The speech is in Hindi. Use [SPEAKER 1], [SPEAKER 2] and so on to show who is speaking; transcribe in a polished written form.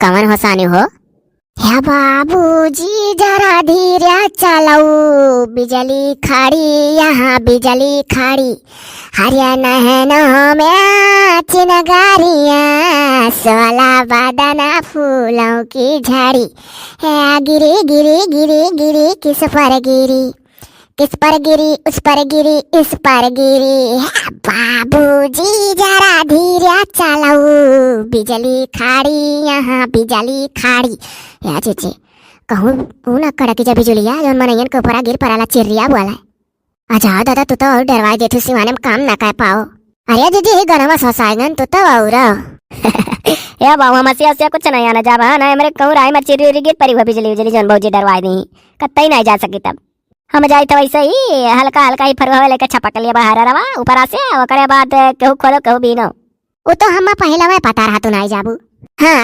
[SPEAKER 1] कवन हसानी हो? या बाबूजी जरा धीरे चलाओ, बिजली खड़ी यहाँ बिजली खड़ी, हरियाणा में चिनगारियाँ, सोला बदना फूलों की झाड़ी है, गिरी गिरी गिरी गिरी किस पर गिरी, किस पर गिरी, उस पर गिरी, इस पर गिरी, बाबूजी जरा धीरे चलाओ, बिजली खड़ी यहाँ बिजली खड़ी। या चीची कहूँ ना कड़की बिजुलिया जो मनैयन के ऊपर गिर पड़ाला चिर्रिया बोला। अच्छा दादा तू तो और डरवा देतु सिवाने में काम ना कर पाओ। अरे दीदी ही गरम ससायन तू तो और
[SPEAKER 2] या बाबू मसिया से कुछ नहीं आना जा बा ना मेरे कहूँ राय मत चिर्री गिर पड़ी हुआ बिजली बिजली जन बहुजी डरवा दी कत्ता नहीं जा सकी तब हम जाए तो वैसे ही हल्का हल्का ही फरवा लेकर छपक लिया बाहर रवा ऊपर से और करे बाद कहूँ खोलो कहूँ बीनो।
[SPEAKER 1] वो तो हम पहला में पता रहा तू नहीं जाबू। हाँ